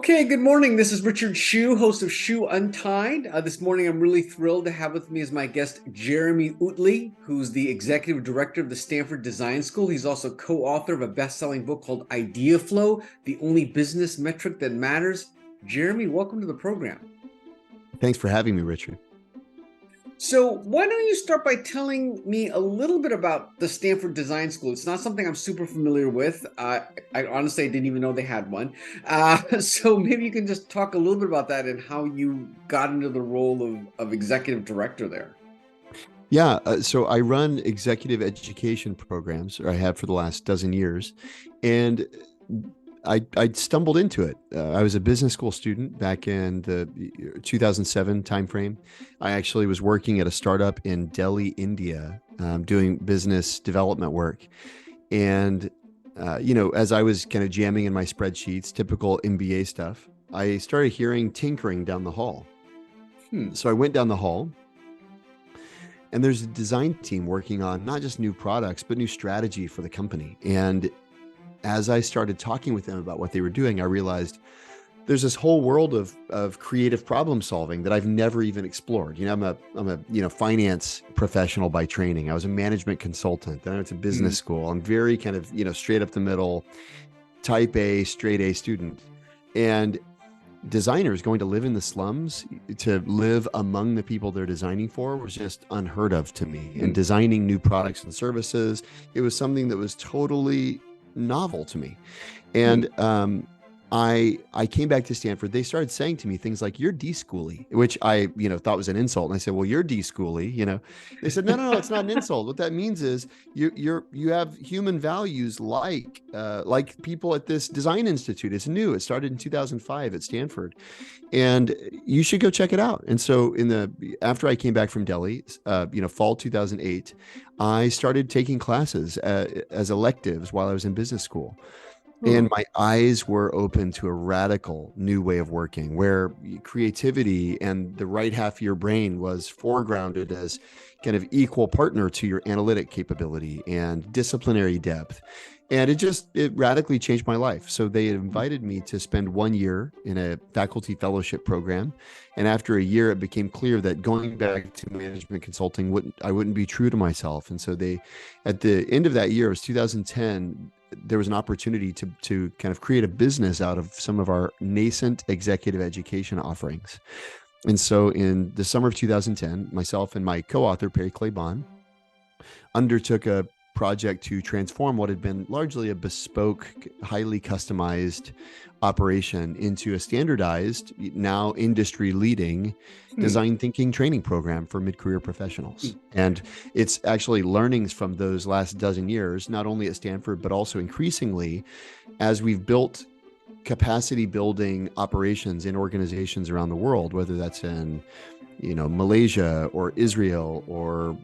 Okay, good morning. This is Richard Hsu, host of Hsu Untied. This morning, I'm really thrilled to have with me as my guest Jeremy Utley, who's the executive director of the Stanford Design School. He's also co-author of a best-selling book called IdeaFlow, the only business metric that matters. Jeremy, welcome to the program. Thanks for having me, Richard. So why don't you start by telling me a little bit about the Stanford Design School? It's not something I'm super familiar with. I honestly didn't even know they had one. So maybe you can just talk a little bit about that and how you got into the role of executive director there. Yeah, so I run executive education programs, or I have for the last dozen years, and I stumbled into it. I was a business school student back in the 2007 timeframe. I actually was working at a startup in Delhi, India, doing business development work. And as I was kind of jamming in my spreadsheets, typical MBA stuff, I started hearing tinkering down the hall. So I went down the hall, and there's a design team working on not just new products, but new strategy for the company. And as I started talking with them about what they were doing, I realized there's this whole world of creative problem solving that I've never even explored. I'm a finance professional by training. I was a management consultant. Then I went to business school. I'm very kind of straight up the middle, type A, straight A student. And designers going to live in the slums, to live among the people they're designing for, was just unheard of to me. And designing new products and services, it was something that was totally novel to me. And I came back to Stanford. They started saying to me things like, "You're D-schooly," which I thought was an insult. And I said, "Well, you're D-schooly." They said, no, it's not an insult. What that means is you have human values like people at this design institute. It's new. It started in 2005 at Stanford, and you should go check it out." And so after I came back from Delhi, fall 2008, I started taking classes as electives while I was in business school. And my eyes were open to a radical new way of working, where creativity and the right half of your brain was foregrounded as kind of equal partner to your analytic capability and disciplinary depth. And it radically changed my life. So they invited me to spend 1 year in a faculty fellowship program. And after a year, it became clear that going back to management consulting, I wouldn't be true to myself. And so at the end of that year, it was 2010, there was an opportunity to kind of create a business out of some of our nascent executive education offerings. And so in the summer of 2010, myself and my co-author, Perry Clay-Bon, undertook a project to transform what had been largely a bespoke, highly customized operation into a standardized, now industry leading design thinking training program for mid-career professionals. And it's actually learnings from those last dozen years, not only at Stanford, but also increasingly as we've built capacity building operations in organizations around the world, whether that's in Malaysia or Israel or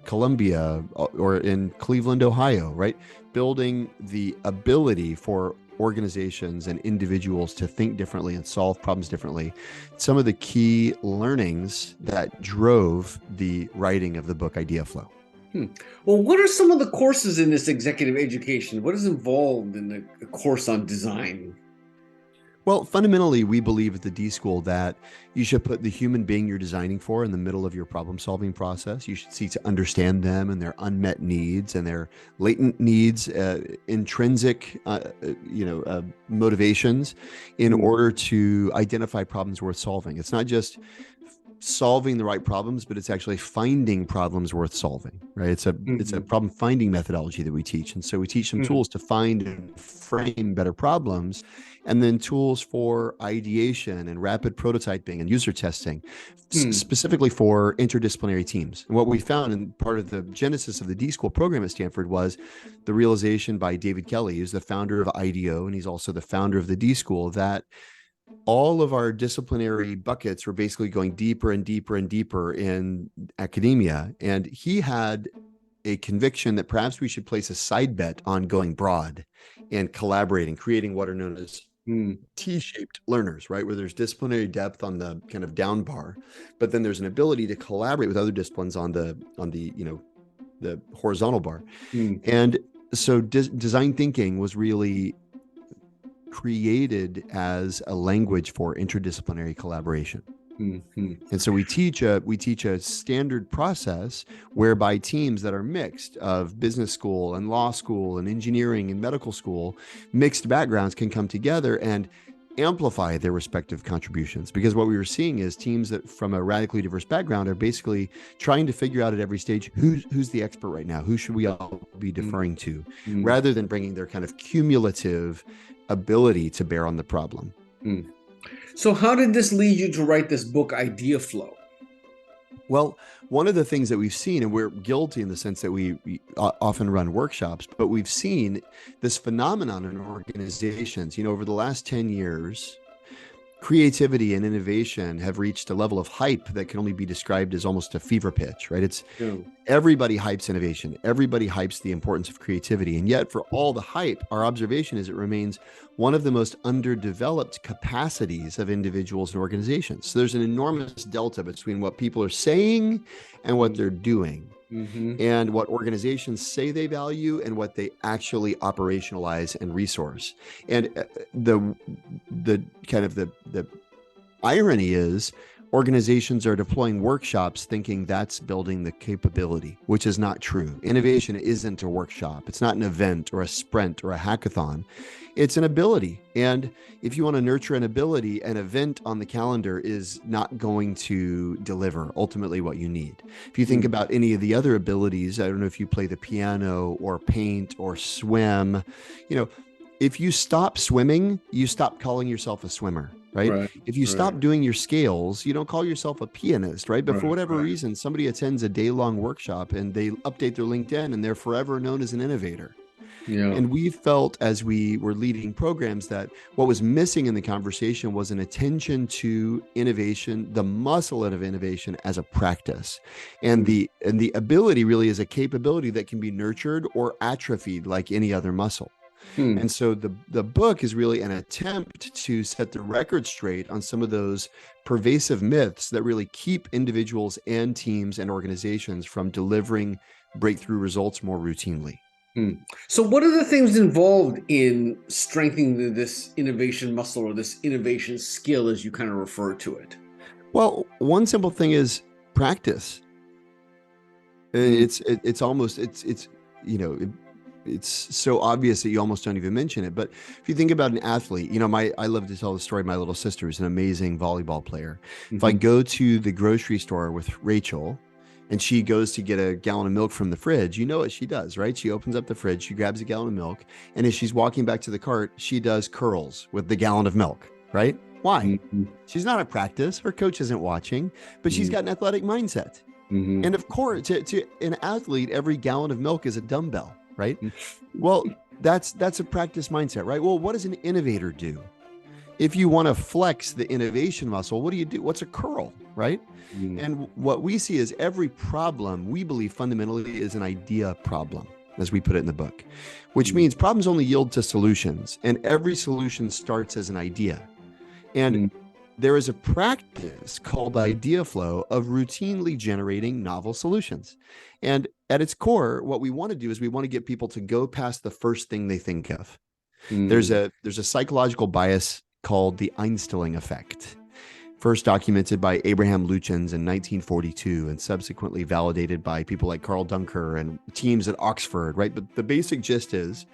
Colombia or in Cleveland, Ohio, right? Building the ability for organizations and individuals to think differently and solve problems differently. Some of the key learnings that drove the writing of the book IdeaFlow. Well, what are some of the courses in this executive education? What is involved in the course on design? Well, fundamentally, we believe at the D School that you should put the human being you're designing for in the middle of your problem-solving process. You should seek to understand them and their unmet needs and their latent needs, intrinsic, motivations in order to identify problems worth solving. It's not just solving the right problems, but it's actually finding problems worth solving, right? It's a problem finding methodology that we teach. And so we teach them tools to find and frame better problems, and then tools for ideation and rapid prototyping and user testing, specifically for interdisciplinary teams. And what we found, and part of the genesis of the D School program at Stanford, was the realization by David Kelly, who's the founder of IDEO, and he's also the founder of the D School, that all of our disciplinary buckets were basically going deeper and deeper and deeper in academia. And he had a conviction that perhaps we should place a side bet on going broad and collaborating, creating what are known as T-shaped learners, right? Where there's disciplinary depth on the kind of down bar, but then there's an ability to collaborate with other disciplines on the horizontal bar. And so design thinking was really created as a language for interdisciplinary collaboration. Mm-hmm. And so we teach a standard process whereby teams that are mixed of business school and law school and engineering and medical school, mixed backgrounds, can come together and amplify their respective contributions. Because what we were seeing is teams that from a radically diverse background are basically trying to figure out at every stage who's the expert right now, who should we all be deferring to, rather than bringing their kind of cumulative ability to bear on the problem. So how did this lead you to write this book, IdeaFlow? Well, one of the things that we've seen, and we're guilty in the sense that we often run workshops, but we've seen this phenomenon in organizations, over the last 10 years, creativity and innovation have reached a level of hype that can only be described as almost a fever pitch, right? It's everybody hypes innovation. Everybody hypes the importance of creativity. And yet for all the hype, our observation is it remains one of the most underdeveloped capacities of individuals and organizations. So there's an enormous delta between what people are saying and what they're doing. And what organizations say they value and what they actually operationalize and resource. And the kind of the irony is organizations are deploying workshops thinking that's building the capability, which is not true. Innovation isn't a workshop. It's not an event or a sprint or a hackathon. It's an ability. And if you want to nurture an ability, an event on the calendar is not going to deliver ultimately what you need. If you think about any of the other abilities, I don't know if you play the piano or paint or swim, if you stop swimming, you stop calling yourself a swimmer. Right? If you stop doing your scales, you don't call yourself a pianist, right? But for whatever reason, somebody attends a day-long workshop and they update their LinkedIn and they're forever known as an innovator. And we felt as we were leading programs that what was missing in the conversation was an attention to innovation, the muscle of innovation as a practice. And the ability really is a capability that can be nurtured or atrophied like any other muscle. And so the book is really an attempt to set the record straight on some of those pervasive myths that really keep individuals and teams and organizations from delivering breakthrough results more routinely. So what are the things involved in strengthening this innovation muscle or this innovation skill, as you kind of refer to it? Well, one simple thing is practice. It's so obvious that you almost don't even mention it. But if you think about an athlete, I love to tell the story of my little sister, who's an amazing volleyball player. If I go to the grocery store with Rachel and she goes to get a gallon of milk from the fridge, you know what she does, right? She opens up the fridge, she grabs a gallon of milk, and as she's walking back to the cart, she does curls with the gallon of milk, right? Why? She's not at practice, her coach isn't watching, but she's got an athletic mindset. And of course, to an athlete, every gallon of milk is a dumbbell. Right? Well, that's a practice mindset, right? Well, what does an innovator do? If you want to flex the innovation muscle, what do you do? What's a curl, right? And what we see is every problem, we believe fundamentally is an idea problem, as we put it in the book, which means problems only yield to solutions, and every solution starts as an idea. And there is a practice called IdeaFlow of routinely generating novel solutions. And at its core, what we want to do is we want to get people to go past the first thing they think of. There's a psychological bias called the Einstein effect, first documented by Abraham Lutyens in 1942 and subsequently validated by people like Carl Dunker and teams at Oxford, right? But the basic gist is,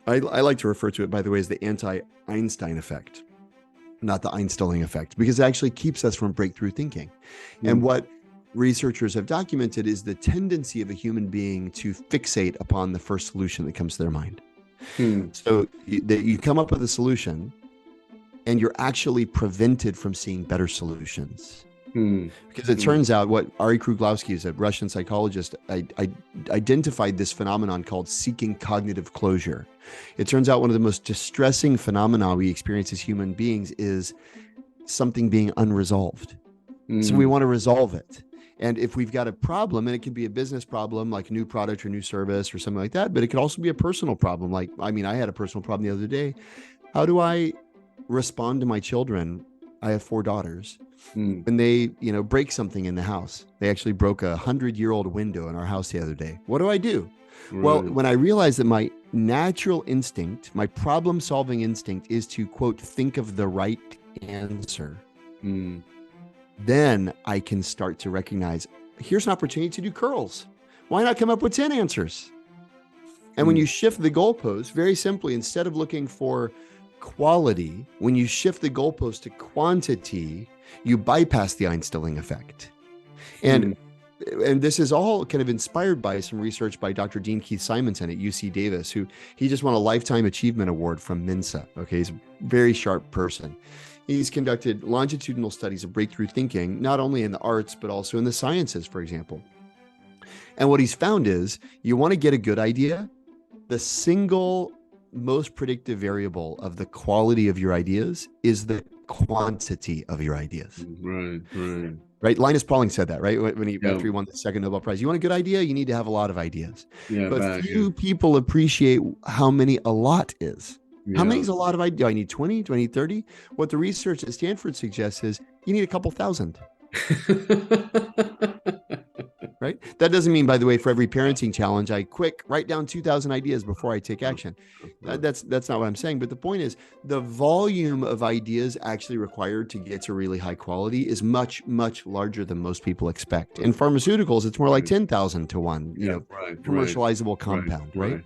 I like to refer to it, by the way, as the anti-Einstein effect, not the Einstein effect, because it actually keeps us from breakthrough thinking. And what researchers have documented is the tendency of a human being to fixate upon the first solution that comes to their mind. So that you come up with a solution and you're actually prevented from seeing better solutions. Because it turns out what Ari Kruglowski, is a Russian psychologist, identified this phenomenon called seeking cognitive closure. It turns out one of the most distressing phenomena we experience as human beings is something being unresolved. So we want to resolve it. And if we've got a problem, and it can be a business problem like a new product or new service or something like that, but it could also be a personal problem. Like, I had a personal problem the other day. How do I respond to my children? I have 4 daughters. When they, break something in the house. They actually broke a 100-year-old window in our house the other day. What do I do? Well, when I realized that my natural instinct, my problem solving instinct is to, quote, think of the right answer. Then I can start to recognize, here's an opportunity to do curls. Why not come up with 10 answers? And when you shift the goalpost, very simply, instead of looking for quality, when you shift the goalpost to quantity, you bypass the Einstein effect. And this is all kind of inspired by some research by Dr. Dean Keith Simonson at UC Davis, who he just won a Lifetime Achievement Award from Mensa. Okay, he's a very sharp person. He's conducted longitudinal studies of breakthrough thinking, not only in the arts, but also in the sciences, for example. And what he's found is you want to get a good idea. The single most predictive variable of the quality of your ideas is the quantity of your ideas. Right. Linus Pauling said that, right? When after he won the second Nobel Prize, you want a good idea, you need to have a lot of ideas. But few people appreciate how many a lot is. How many is a lot of ideas? Do I need 20? Do I need 30? What the research at Stanford suggests is you need a couple thousand. Right? That doesn't mean, by the way, for every parenting challenge, I write down 2,000 ideas before I take action. That's not what I'm saying. But the point is, the volume of ideas actually required to get to really high quality is much, much larger than most people expect. In pharmaceuticals, it's more like 10,000 to 1, commercializable compound, right?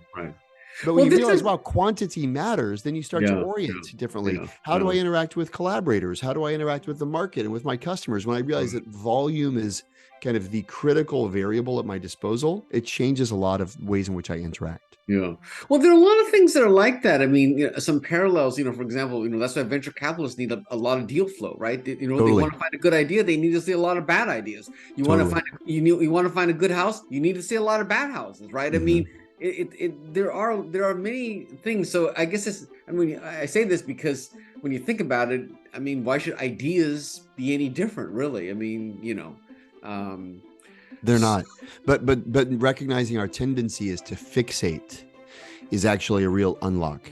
But when you realize, wow, quantity matters, then you start to orient differently. How do I interact with collaborators? How do I interact with the market and with my customers? When I realize that volume is kind of the critical variable at my disposal, it changes a lot of ways in which I interact. Well, there are a lot of things that are like that. I mean, some parallels, for example, that's why venture capitalists need a lot of deal flow, right? They want to find a good idea. They need to see a lot of bad ideas. You want to find, you want to find a good house. You need to see a lot of bad houses, right? I mean, there are many things. So I guess I say this because when you think about it, I mean, why should ideas be any different, really? I mean, they're not, but recognizing our tendency is to fixate is actually a real unlock.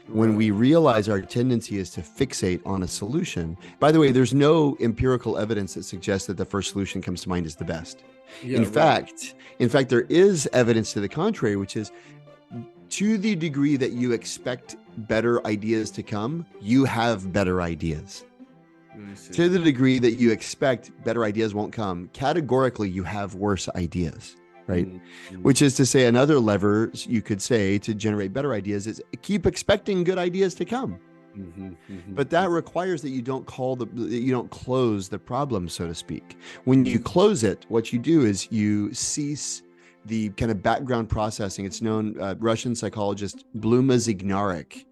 When we realize our tendency is to fixate on a solution, by the way, there's no empirical evidence that suggests that the first solution comes to mind is the best. In fact, there is evidence to the contrary, which is to the degree that you expect better ideas to come, you have better ideas. To the degree that you expect better ideas won't come, categorically, you have worse ideas, right? Which is to say, another lever you could say to generate better ideas is keep expecting good ideas to come. But that requires that you don't close the problem, so to speak. When you close it, what you do is you cease the kind of background processing. It's known, Russian psychologist Bluma Zignarik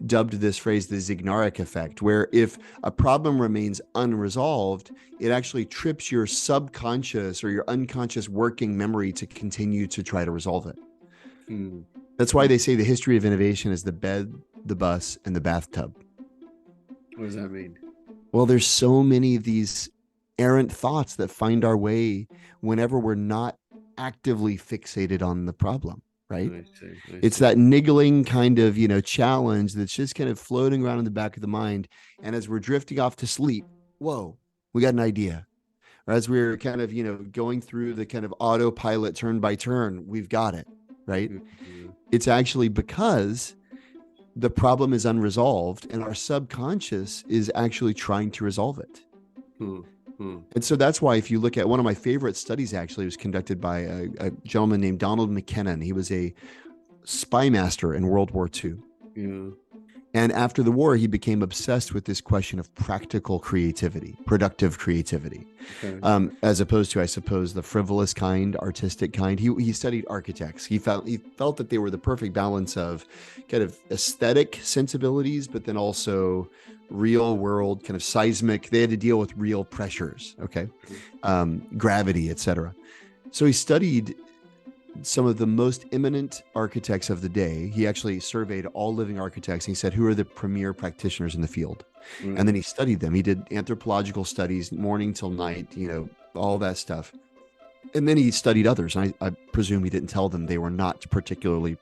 dubbed this phrase the Zignarik effect, where if a problem remains unresolved, it actually trips your subconscious or your unconscious working memory to continue to try to resolve it. That's why they say the history of innovation is the bed, the bus, and the bathtub. What does that mean? Well, there's so many of these errant thoughts that find our way whenever we're not actively fixated on the problem. Right? I see. It's that niggling kind of, challenge that's just kind of floating around in the back of the mind. And as we're drifting off to sleep, whoa, we got an idea. Or as we're kind of, going through the kind of autopilot turn by turn, we've got it, right? It's actually because the problem is unresolved and our subconscious is actually trying to resolve it. And so that's why if you look at one of my favorite studies, actually, was conducted by a gentleman named Donald McKinnon. He was a spy master in World War II. And after the war, he became obsessed with this question of practical creativity, productive creativity, as opposed to, I suppose, the frivolous kind, artistic kind. He studied architects. He felt that they were the perfect balance of kind of aesthetic sensibilities, but then also real world kind of seismic. They had to deal with real pressures, gravity, etc. So he studied some of the most eminent architects of the day. He actually surveyed all living architects. And he said, who are the premier practitioners in the field? And then he studied them. He did anthropological studies, morning till night, all that stuff. And then he studied others. And I presume he didn't tell them they were not particularly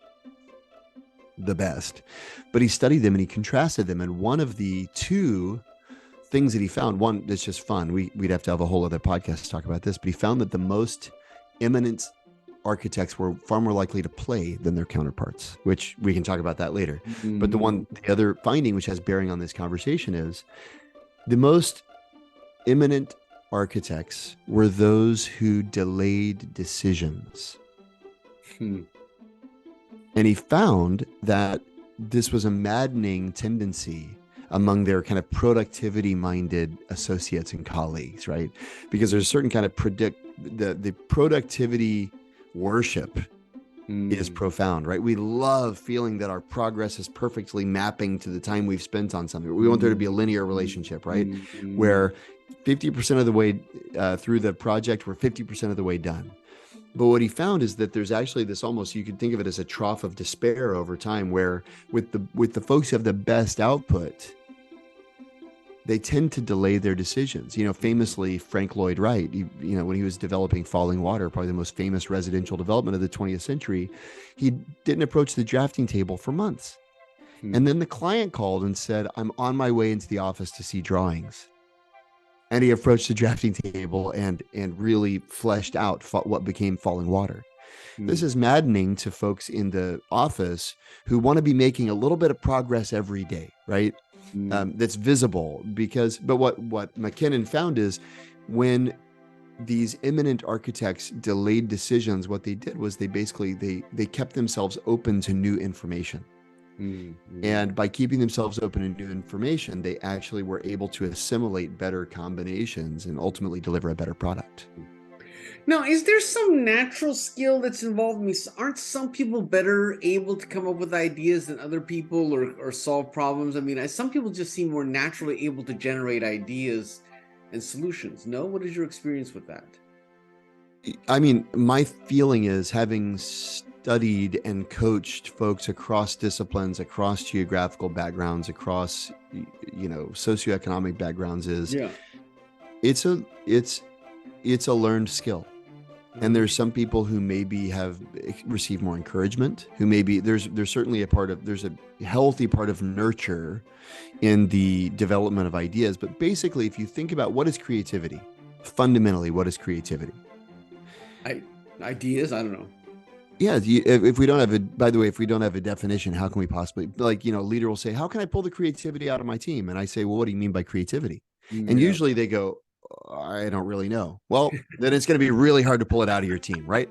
the best, but he studied them and he contrasted them. And one of the two things that he found, one that's just fun, we'd have to have a whole other podcast to talk about this, but he found that the most eminent architects were far more likely to play than their counterparts, which we can talk about that later. But the other finding which has bearing on this conversation is the most eminent architects were those who delayed decisions. And he found that this was a maddening tendency among their kind of productivity minded associates and colleagues, right? Because there's a certain kind of the productivity worship is profound, right? We love feeling that our progress is perfectly mapping to the time we've spent on something. We want there to be a linear relationship, right? Where 50% of the way through the project, we're 50% of the way done. But what he found is that there's actually this almost, you could think of it as a trough of despair over time, where with the folks who have the best output, they tend to delay their decisions. Famously, Frank Lloyd Wright, when he was developing Falling Water, probably the most famous residential development of the 20th century, he didn't approach the drafting table for months. And then the client called and said, I'm on my way into the office to see drawings. And he approached the drafting table and really fleshed out what became Falling Water. This is maddening to folks in the office who want to be making a little bit of progress every day, right? That's visible but what McKinnon found is when these eminent architects delayed decisions, what they did was they kept themselves open to new information. And by keeping themselves open to new information, they actually were able to assimilate better combinations and ultimately deliver a better product. Now, is there some natural skill that's involved? I mean, aren't some people better able to come up with ideas than other people or solve problems? I mean, some people just seem more naturally able to generate ideas and solutions. No? What is your experience with that? I mean, my feeling is, having studied and coached folks across disciplines, across geographical backgrounds, across, socioeconomic backgrounds, it's a learned skill. And there's some people who maybe have received more encouragement, who maybe there's certainly there's a healthy part of nurture in the development of ideas. But basically, if you think about what is creativity, fundamentally, what is creativity? Ideas? I don't know. Yeah. If we don't have a definition, how can we possibly, a leader will say, how can I pull the creativity out of my team? And I say, well, what do you mean by creativity? And usually they go, I don't really know. Well, then it's going to be really hard to pull it out of your team, right?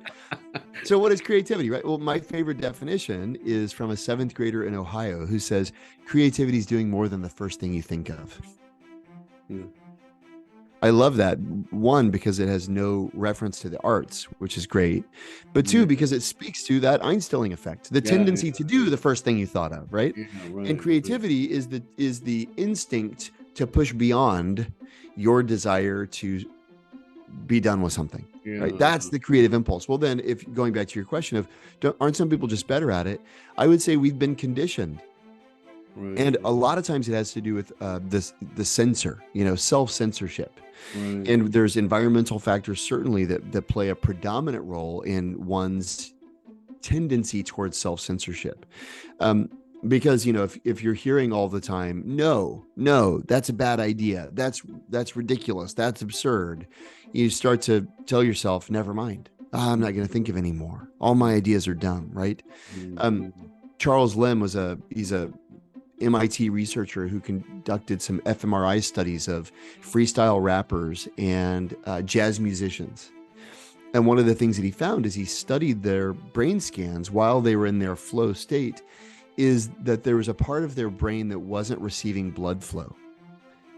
So what is creativity, right? Well, my favorite definition is from a 7th grader in Ohio who says, creativity is doing more than the first thing you think of. I love that. One, because it has no reference to the arts, which is great. But two, because it speaks to that Einstein effect, the tendency to do the first thing you thought of, right? And creativity is the instinct to push beyond your desire to be done with something, right? That's the creative impulse. Well, then, if going back to your question of aren't some people just better at it? I would say we've been conditioned. And a lot of times it has to do with the censor, self-censorship. And there's environmental factors certainly that play a predominant role in one's tendency towards self-censorship. Because, if you're hearing all the time, no, that's a bad idea. That's ridiculous. That's absurd. You start to tell yourself, never mind. I'm not going to think of any more. All my ideas are dumb, right? Charles Lim he's a MIT researcher who conducted some fMRI studies of freestyle rappers and jazz musicians. And one of the things that he found is he studied their brain scans while they were in their flow state, is that there was a part of their brain that wasn't receiving blood flow.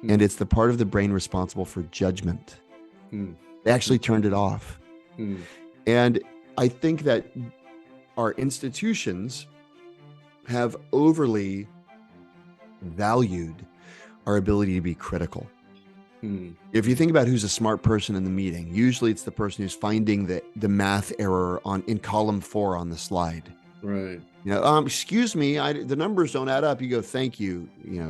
And it's the part of the brain responsible for judgment. They actually turned it off. And I think that our institutions have overly valued our ability to be critical. If you think about who's a smart person in the meeting, usually it's the person who's finding the math error in column 4 on the slide. Right. Excuse me, the numbers don't add up. You go, thank you,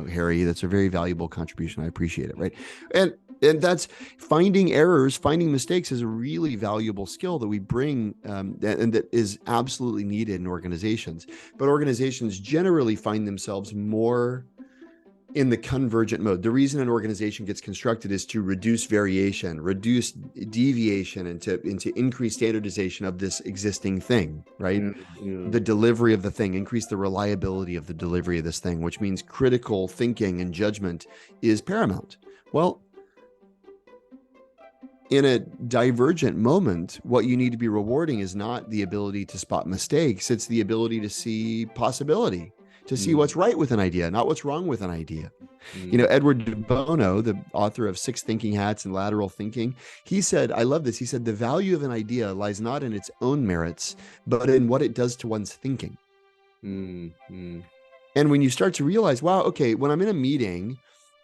Harry. That's a very valuable contribution. I appreciate it. Right. And that's finding errors, finding mistakes is a really valuable skill that we bring and that is absolutely needed in organizations. But organizations generally find themselves more in the convergent mode. The reason an organization gets constructed is to reduce variation, reduce deviation, and to increase standardization of this existing thing, right? The delivery of the thing, increase the reliability of the delivery of this thing, which means critical thinking and judgment is paramount. Well, in a divergent moment, what you need to be rewarding is not the ability to spot mistakes. It's the ability to see possibility, to see what's right with an idea, not what's wrong with an idea. You know, Edward de Bono, the author of Six Thinking Hats and Lateral Thinking, he said, I love this. He said, the value of an idea lies not in its own merits, but in what it does to one's thinking. And when you start to realize, wow, okay, when I'm in a meeting,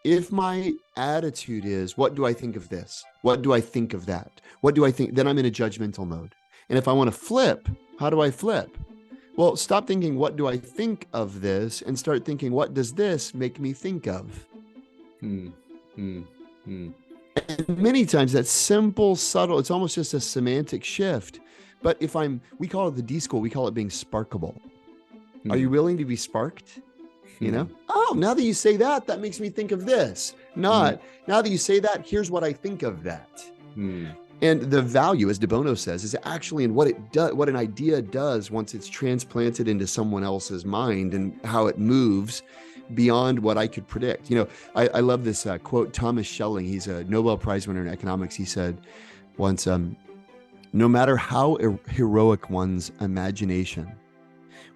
if my attitude is, what do I think of this? What do I think of that? What do I think? Then I'm in a judgmental mode. And if I want to flip, how do I flip? Well, stop thinking, what do I think of this? And start thinking, what does this make me think of? And many times that simple, subtle, it's almost just a semantic shift. But we call it the D school, we call it being sparkable. Are you willing to be sparked? You know, oh, now that you say that, that makes me think of this. Not, now that you say that, here's what I think of that. And the value, as de Bono says, is actually in what it does, what an idea does once it's transplanted into someone else's mind and how it moves beyond what I could predict. You know, I love this quote, Thomas Schelling, he's a Nobel Prize winner in economics. He said once, no matter how heroic one's imagination,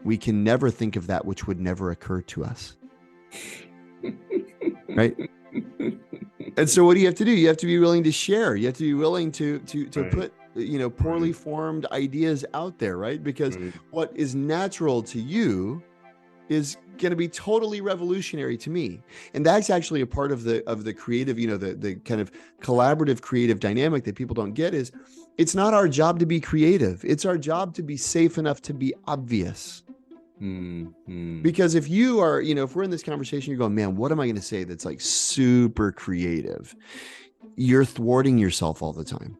we can never think of that which would never occur to us. Right? And so what do you have to do? You have to be willing to share. You have to be willing to put, you know, poorly formed ideas out there, right? Because what is natural to you is going to be totally revolutionary to me. And that's actually a part of the creative, you know, the kind of collaborative creative dynamic that people don't get is it's not our job to be creative. It's our job to be safe enough to be obvious. Because if you are, you know, if we're in this conversation, you're going, man, what am I going to say that's like super creative? You're thwarting yourself all the time.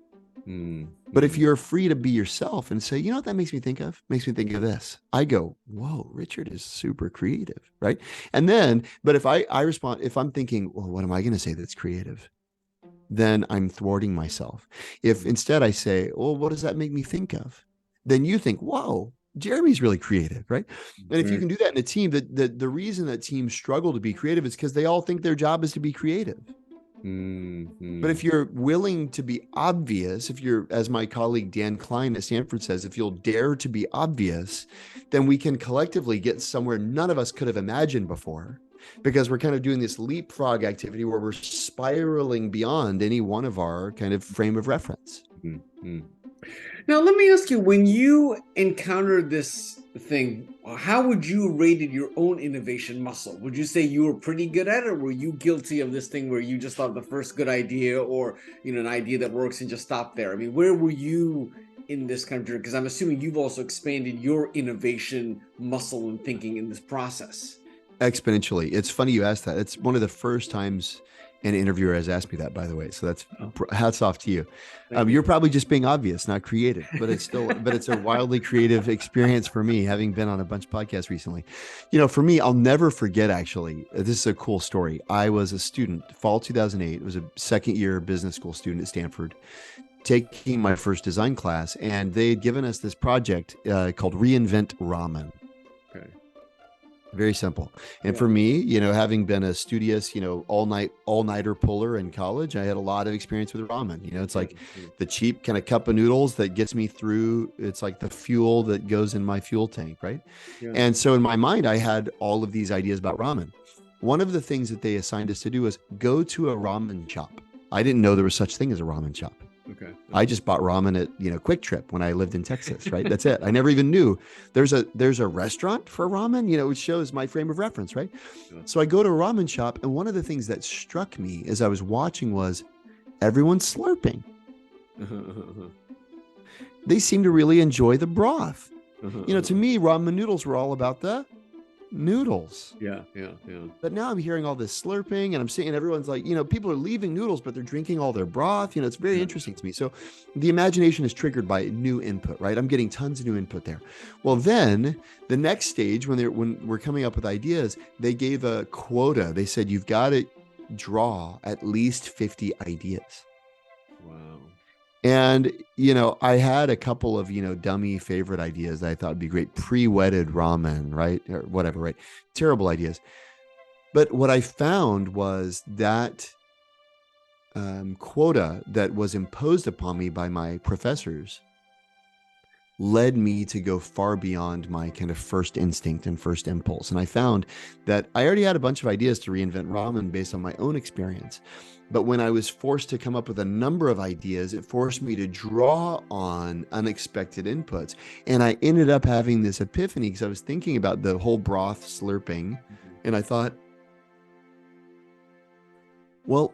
But if you're free to be yourself and say, you know what that makes me think of? Makes me think of this. I go, whoa, Richard is super creative, right? And then, but if I respond, if I'm thinking, well, what am I going to say that's creative? Then I'm thwarting myself. If instead I say, well, what does that make me think of? Then you think, whoa, Jeremy's really creative, right? And if you can do that in a team, the reason that teams struggle to be creative is because they all think their job is to be creative. But if you're willing to be obvious, if you're, as my colleague Dan Klein at Stanford says, if you'll dare to be obvious, then we can collectively get somewhere none of us could have imagined before, because we're kind of doing this leapfrog activity where we're spiraling beyond any one of our kind of frame of reference. Now, let me ask you, when you encountered this thing, how would you have rated your own innovation muscle? Would you say you were pretty good at it, or were you guilty of this thing where you just thought of the first good idea, or, you know, an idea that works and just stopped there? I mean, where were you in this kind of journey? Because I'm assuming you've also expanded your innovation muscle and thinking in this process. Exponentially. It's funny you asked that. It's one of the first times an interviewer has asked me that, by the way. So that's hats off to you. You're probably just being obvious, not creative, but it's still, but it's a wildly creative experience for me, having been on a bunch of podcasts recently. You know, for me, I'll never forget, actually, this is a cool story. I was a student, fall 2008. It was a second year business school student at Stanford, taking my first design class, and they had given us this project called Reinvent Ramen. Very simple. And for me, you know, having been a studious, you know, all-nighter puller in college, I had a lot of experience with ramen. You know, it's like the cheap kind of cup of noodles that gets me through. It's like the fuel that goes in my fuel tank, right? And so in my mind, I had all of these ideas about ramen. One of the things that they assigned us to do was go to a ramen shop. I didn't know there was such thing as a ramen shop. I just bought ramen at, you know, Quick Trip when I lived in Texas, right? That's it. I never even knew there's a restaurant for ramen, you know, which shows my frame of reference, right? So I go to a ramen shop, and one of the things that struck me as I was watching was everyone's slurping. They seem to really enjoy the broth. You know, to me, ramen noodles were all about the noodles. Yeah, yeah, yeah. But now I'm hearing all this slurping and I'm seeing everyone's like, people are leaving noodles, but they're drinking all their broth. It's very Yeah. interesting to me. So the imagination is triggered by new input, right? I'm getting tons of new input there. Well, then the next stage, when we're coming up with ideas, they gave a quota. They said, you've got to draw at least 50 ideas. Wow. And, I had a couple of, dummy favorite ideas that I thought would be great. Pre-wetted ramen, right? Or whatever, right? Terrible ideas. But what I found was that quota that was imposed upon me by my professors led me to go far beyond my kind of first instinct and first impulse. And I found that I already had a bunch of ideas to reinvent ramen based on my own experience. But when I was forced to come up with a number of ideas, it forced me to draw on unexpected inputs. And I ended up having this epiphany because I was thinking about the whole broth slurping. And I thought, well,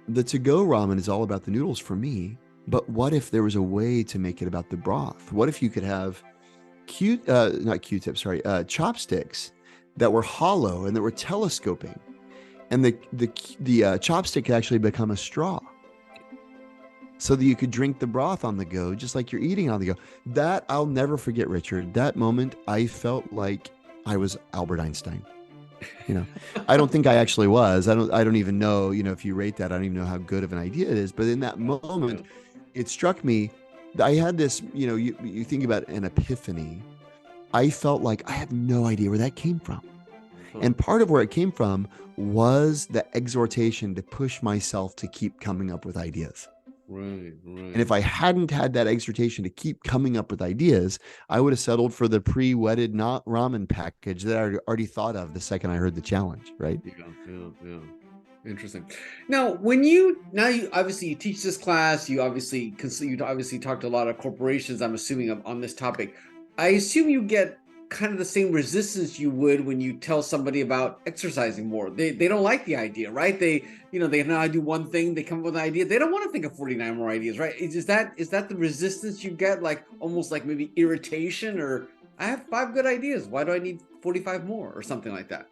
the to-go ramen is all about the noodles for me. But what if there was a way to make it about the broth? What if you could have chopsticks that were hollow and that were telescoping, and the chopstick could actually become a straw, so that you could drink the broth on the go, just like you're eating on the go. That I'll never forget, Richard. That moment, I felt like I was Albert Einstein. I don't think I actually was. I don't even know, if you rate that, I don't even know how good of an idea it is. But in that moment, it struck me. I had this, you think about an epiphany. I felt like I have no idea where that came from. And part of where it came from was the exhortation to push myself to keep coming up with ideas. Right. And if I hadn't had that exhortation to keep coming up with ideas, I would have settled for the pre-wetted not ramen package that I already thought of the second I heard the challenge, right? Yeah. Interesting. Now, you obviously you teach this class, you obviously talk to a lot of corporations, I'm assuming, on this topic. I assume you get kind of the same resistance you would when you tell somebody about exercising more. They don't like the idea, right? They know how to do one thing, they come up with an idea. They don't want to think of 49 more ideas, right? Is that the resistance you get, like almost like maybe irritation, or I have 5 good ideas, why do I need 45 more, or something like that?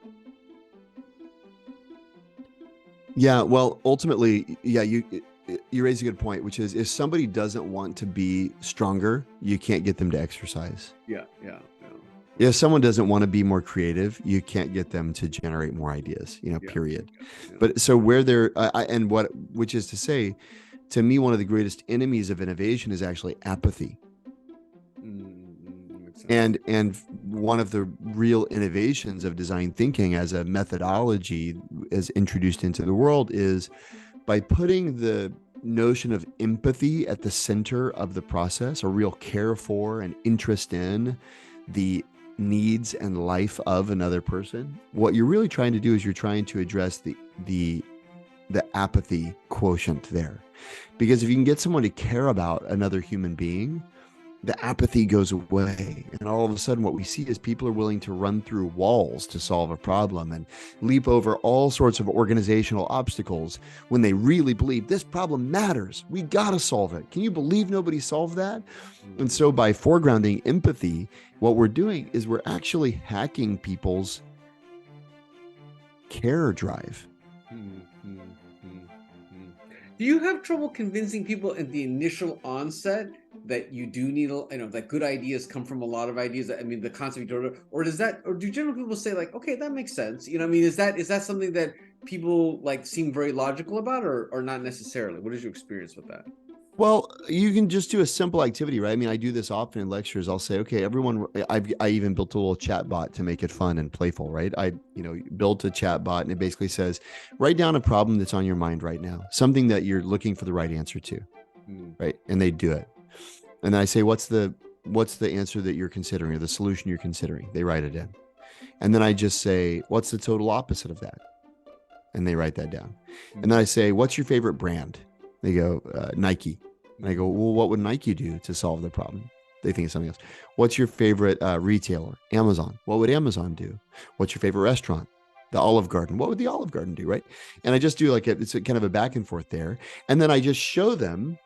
Yeah, well, ultimately, yeah, you raise a good point, which is if somebody doesn't want to be stronger, you can't get them to exercise. Yeah. If someone doesn't want to be more creative, you can't get them to generate more ideas, period. Yeah. But so which is to say, to me, one of the greatest enemies of innovation is actually apathy. And one of the real innovations of design thinking as a methodology as introduced into the world is by putting the notion of empathy at the center of the process, a real care for and interest in the needs and life of another person. What you're really trying to do is you're trying to address the apathy quotient there. Because if you can get someone to care about another human being, the apathy goes away. And all of a sudden, what we see is people are willing to run through walls to solve a problem and leap over all sorts of organizational obstacles when they really believe this problem matters. We got to solve it. Can you believe nobody solved that? And so by foregrounding empathy, what we're doing is we're actually hacking people's care drive. Do you have trouble convincing people at the initial onset that you do need, that good ideas come from a lot of ideas? I mean, the concept you told, or do general people say like, okay, that makes sense? Is that something that people like seem very logical about, or not necessarily? What is your experience with that? Well, you can just do a simple activity, right? I mean, I do this often in lectures. I'll say, okay, everyone, I even built a little chat bot to make it fun and playful, right? I built a chat bot and it basically says, write down a problem that's on your mind right now, something that you're looking for the right answer to, right? And they do it. And then I say, what's the answer that you're considering, or the solution you're considering? They write it in. And then I just say, what's the total opposite of that? And they write that down. And then I say, what's your favorite brand? They go, Nike. And I go, well, what would Nike do to solve the problem? They think it's something else. What's your favorite retailer? Amazon. What would Amazon do? What's your favorite restaurant? The Olive Garden. What would the Olive Garden do, right? And I just do it's a kind of a back and forth there. And then I just show them,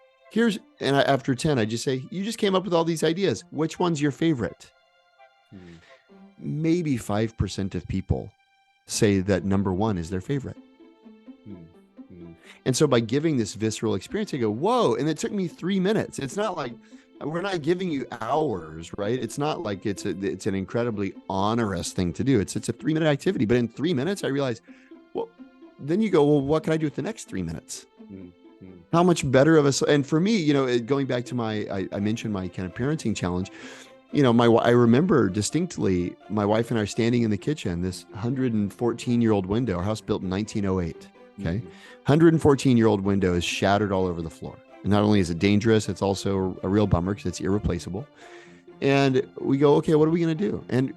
after 10, I just say, you just came up with all these ideas. Which one's your favorite? maybe 5% of people say that number one is their favorite. And so by giving this visceral experience, I go, whoa. And it took me 3 minutes. It's not like we're not giving you hours, right? It's not like it's an incredibly onerous thing to do. It's a 3-minute activity. But in 3 minutes, I realized, well, then you go, well, what can I do with the next 3 minutes? How much better of a, and for me, going back to I mentioned my kind of parenting challenge, I remember distinctly my wife and I are standing in the kitchen, this 114-year-old window, our house built in 1908. Okay. 114-year-old window is shattered all over the floor. And not only is it dangerous, it's also a real bummer because it's irreplaceable. And we go, okay, what are we going to do? And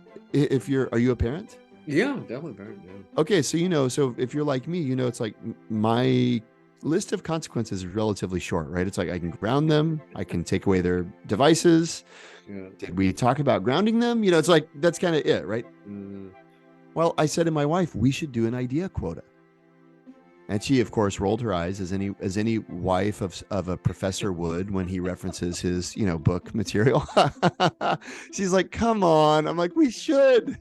are you a parent? Yeah, definitely a parent. Yeah. Okay. So, so if you're like me, it's like my list of consequences is relatively short, right? It's like I can ground them. I can take away their devices. Yeah. Did we talk about grounding them? It's like, that's kind of it, right? Well, I said to my wife, we should do an idea quota. And she, of course, rolled her eyes as any wife of a professor would when he references his, book material. She's like, come on. I'm like, we should.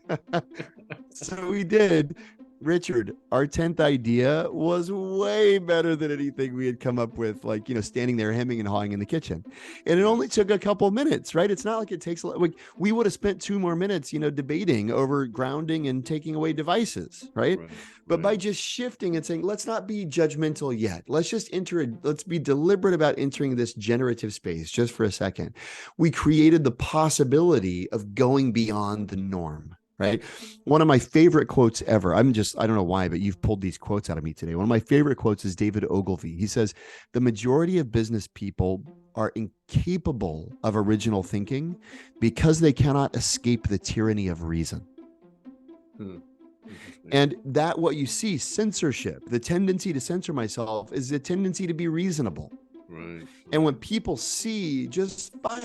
So we did. Richard, our 10th idea was way better than anything we had come up with, like, standing there hemming and hawing in the kitchen. And it only took a couple minutes, right? It's not like it takes a lot. Like, we would have spent 2 more minutes, debating over grounding and taking away devices, right? But by just shifting and saying, let's not be judgmental yet. Let's just let's be deliberate about entering this generative space just for a second. We created the possibility of going beyond the norm. Right. One of my favorite quotes ever. I don't know why, but you've pulled these quotes out of me today. One of my favorite quotes is David Ogilvy. He says, the majority of business people are incapable of original thinking because they cannot escape the tyranny of reason. And that what you see, censorship, the tendency to censor myself is the tendency to be reasonable. Right. And when people see just by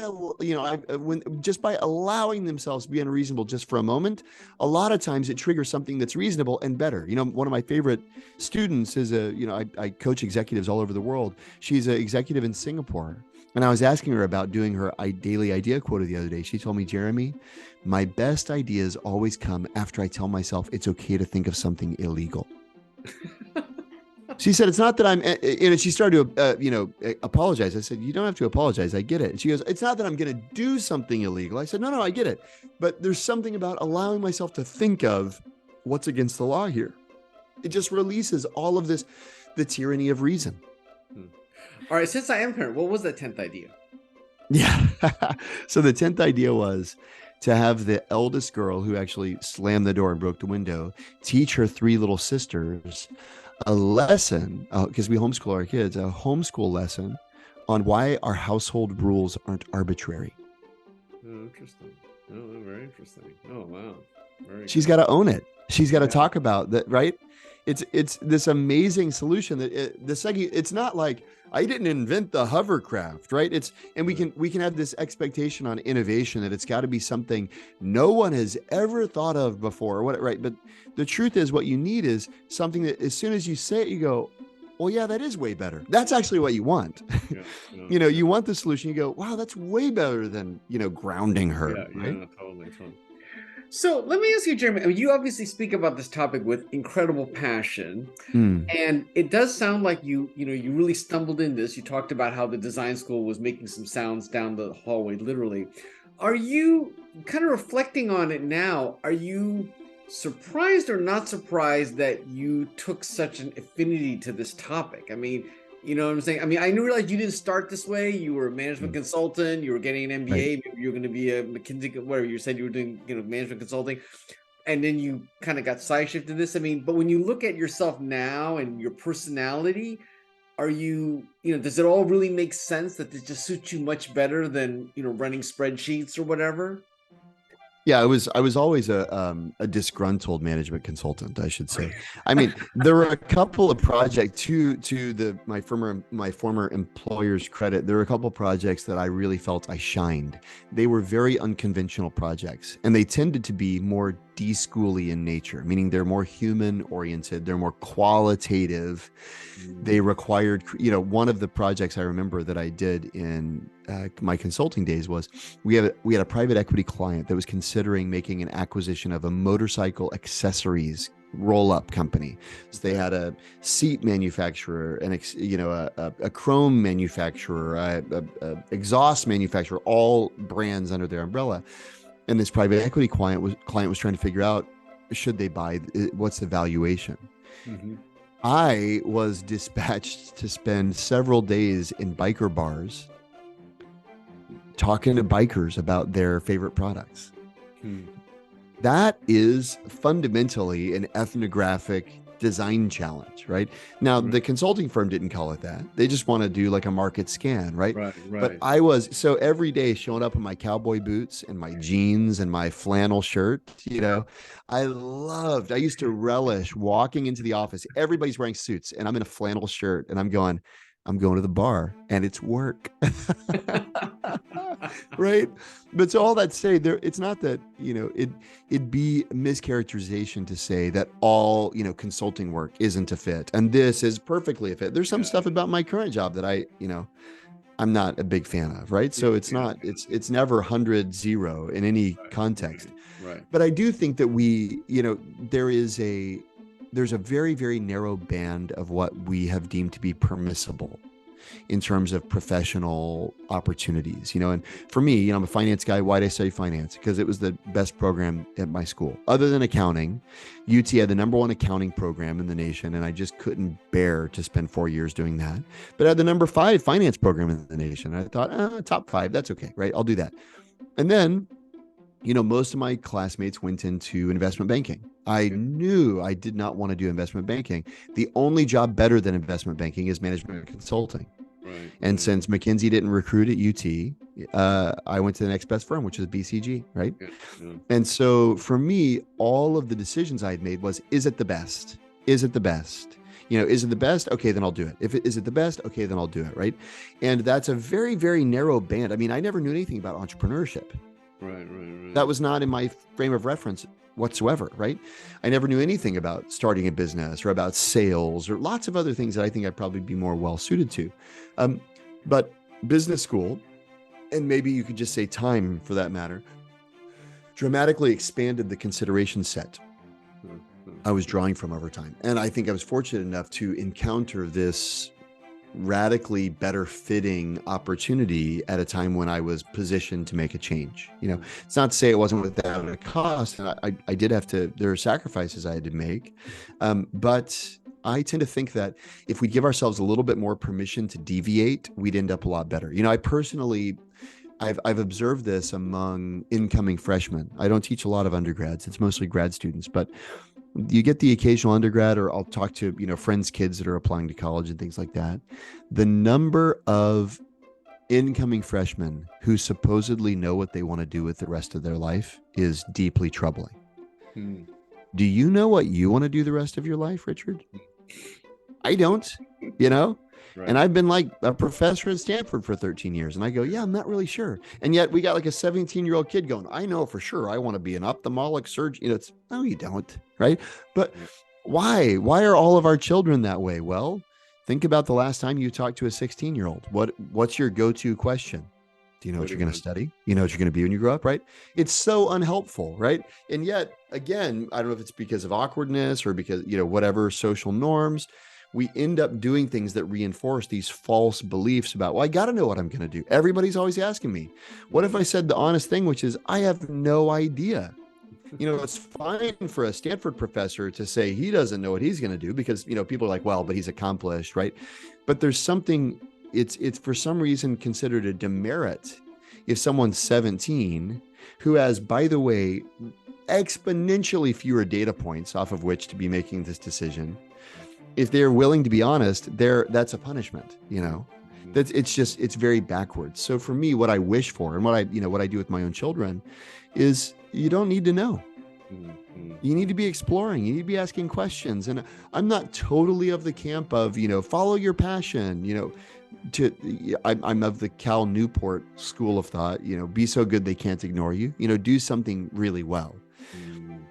allowing themselves to be unreasonable just for a moment, a lot of times it triggers something that's reasonable and better. One of my favorite students is I coach executives all over the world. She's an executive in Singapore. And I was asking her about doing her daily idea quota the other day. She told me, Jeremy, my best ideas always come after I tell myself it's okay to think of something illegal. She said, it's not that I'm, and she started to, apologize. I said, you don't have to apologize. I get it. And she goes, it's not that I'm going to do something illegal. I said, no, I get it. But there's something about allowing myself to think of what's against the law here. It just releases all of this, the tyranny of reason. All right. Since I am parent, what was that 10th idea? Yeah. So the 10th idea was to have the eldest girl who actually slammed the door and broke the window teach her 3 little sisters a lesson, because we homeschool our kids, a homeschool lesson on why our household rules aren't arbitrary. Oh, interesting. Oh, very interesting. Oh, wow. She's got to own it. She's got to talk about that, right? It's this amazing solution that it's not like I didn't invent the hovercraft, right? We can have this expectation on innovation that it's got to be something no one has ever thought of before, right? But the truth is, what you need is something that as soon as you say it, you go, well, yeah, that is way better. That's actually what you want. Yeah. You want the solution. You go, wow, that's way better than grounding her. Yeah, right? Yeah, totally. So let me ask you, Jeremy, I mean, you obviously speak about this topic with incredible passion, and it does sound like you really stumbled in this. You talked about how the design school was making some sounds down the hallway, literally. Are you kind of reflecting on it now? Are you surprised or not surprised that you took such an affinity to this topic? I mean, you know what I'm saying? I mean, I realized you didn't start this way. You were a management consultant. You were getting an MBA. Right. Maybe you were going to be a McKinsey, whatever you said you were doing, management consulting. And then you kind of got side-shifted to this. I mean, but when you look at yourself now and your personality, are you, does it all really make sense that this just suits you much better than, running spreadsheets or whatever? Yeah, I was always a disgruntled management consultant, I should say. I mean, there were a couple of projects to my former employer's credit. There were a couple of projects that I really felt I shined. They were very unconventional projects, and they tended to be more D-schooly in nature, meaning they're more human oriented, they're more qualitative. They required, one of the projects I remember that I did in my consulting days was we had a private equity client that was considering making an acquisition of a motorcycle accessories roll-up company. So they had a seat manufacturer, a chrome manufacturer, a exhaust manufacturer, all brands under their umbrella. And this private equity client was trying to figure out, should they buy? What's the valuation? Mm-hmm. I was dispatched to spend several days in biker bars talking to bikers about their favorite products. That is fundamentally an ethnographic design challenge, right? Now, the consulting firm didn't call it that. They just want to do like a market scan, right? Right. But I was, so every day showing up in my cowboy boots and my jeans and my flannel shirt, I used to relish walking into the office. Everybody's wearing suits and I'm in a flannel shirt and I'm going to the bar and it's work. Right. But so all that to say, it's not that, it'd be a mischaracterization to say that all, consulting work isn't a fit. And this is perfectly a fit. There's some stuff about my current job that I'm not a big fan of. Right. So it's never 100-0 in any context. Right. But I do think that there's a very, very narrow band of what we have deemed to be permissible in terms of professional opportunities, and for me, I'm a finance guy. Why did I study finance? Because it was the best program at my school. Other than accounting, UT had the #1 accounting program in the nation. And I just couldn't bear to spend 4 years doing that. But I had the #5 finance program in the nation. I thought, top 5, that's okay, right? I'll do that. And then, most of my classmates went into investment banking. I knew I did not want to do investment banking. The only job better than investment banking is management consulting. Right. And since McKinsey didn't recruit at UT, I went to the next best firm, which is BCG, right? Yeah. And so for me, all of the decisions I had made was, is it the best? Is it the best? Is it the best? Okay, then I'll do it. Is it the best? Okay, then I'll do it, right? And that's a very, very narrow band. I mean, I never knew anything about entrepreneurship. Right. That was not in my frame of reference whatsoever, right? I never knew anything about starting a business or about sales or lots of other things that I think I'd probably be more well suited to. But business school, and maybe you could just say time for that matter, dramatically expanded the consideration set I was drawing from over time. And I think I was fortunate enough to encounter this radically better fitting opportunity at a time when I was positioned to make a change. It's not to say it wasn't without a cost. And I did have to, there are sacrifices I had to make. But I tend to think that if we give ourselves a little bit more permission to deviate, we'd end up a lot better. I personally, I've observed this among incoming freshmen. I don't teach a lot of undergrads. It's mostly grad students, but you get the occasional undergrad, or I'll talk to, friends' kids that are applying to college and things like that. The number of incoming freshmen who supposedly know what they want to do with the rest of their life is deeply troubling. Do you know what you want to do the rest of your life, Richard? I don't, Right. And I've been like a professor at Stanford for 13 years. And I go, yeah, I'm not really sure. And yet we got like a 17-year-old kid going, I know for sure I want to be an ophthalmic surgeon. It's, no, you don't. Right. But why? Why are all of our children that way? Well, think about the last time you talked to a 16-year-old. What's your go-to question? Do you know what you're going to study? You know what you're going to be when you grow up, right? It's so unhelpful, right? And yet, again, I don't know if it's because of awkwardness or because, whatever social norms, we end up doing things that reinforce these false beliefs about, well, I got to know what I'm going to do. Everybody's always asking me, what if I said the honest thing, which is, I have no idea. It's fine for a Stanford professor to say he doesn't know what he's going to do because, people are like, well, but he's accomplished, right? But there's something, it's for some reason considered a demerit if someone's 17 who has, by the way, exponentially fewer data points off of which to be making this decision. If they're willing to be honest, that's a punishment, it's very backwards. So for me, what I wish for and what I do with my own children is you don't need to know. You need to be exploring. You need to be asking questions. And I'm not totally of the camp of, follow your passion, I'm of the Cal Newport school of thought, be so good they can't ignore you, do something really well.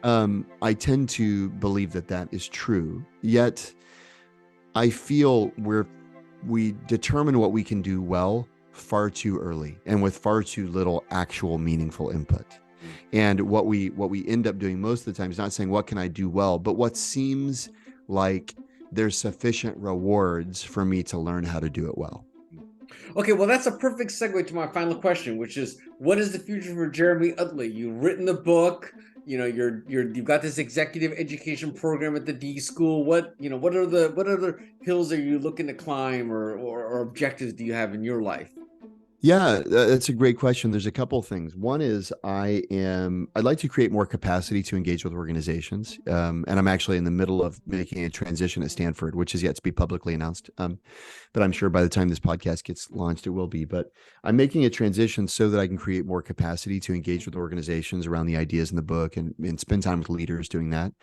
I tend to believe that is true. Yet I feel we determine what we can do well far too early and with far too little actual meaningful input. And what we end up doing most of the time is not saying what can I do well, but what seems like there's sufficient rewards for me to learn how to do it well. Okay, well, that's a perfect segue to my final question, which is, what is the future for Jeremy Utley? You've written the book, you've got this executive education program at the D School. What other hills are you looking to climb, or objectives do you have in your life? Yeah, that's a great question. There's a couple of things. One is I'd like to create more capacity to engage with organizations. And I'm actually in the middle of making a transition at Stanford, which is yet to be publicly announced. But I'm sure by the time this podcast gets launched, it will be. But I'm making a transition so that I can create more capacity to engage with organizations around the ideas in the book and spend time with leaders doing that.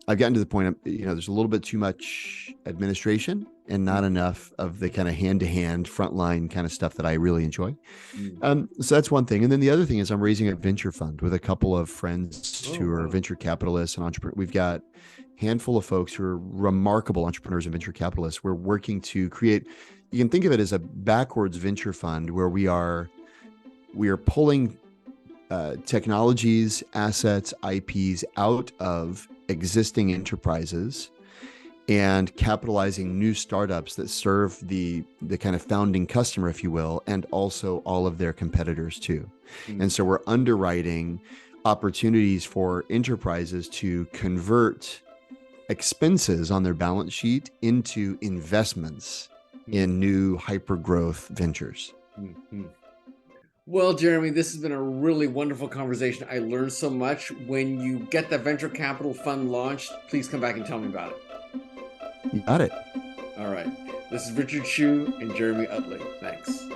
I've gotten to the point, there's a little bit too much administration and not enough of the kind of hand-to-hand frontline kind of stuff that I really enjoy. So that's one thing. And then the other thing is I'm raising a venture fund with a couple of friends who are venture capitalists and entrepreneurs. We've got a handful of folks who are remarkable entrepreneurs and venture capitalists. We're working to create, you can think of it as a backwards venture fund where we are pulling technologies, assets, IPs out of existing enterprises and capitalizing new startups that serve the kind of founding customer, if you will, and also all of their competitors too. And so we're underwriting opportunities for enterprises to convert expenses on their balance sheet into investments in new hyper-growth ventures. Well, Jeremy, this has been a really wonderful conversation. I learned so much. When you get the venture capital fund launched, please come back and tell me about it. You got it. All right. This is Richard Hsu and Jeremy Utley. Thanks.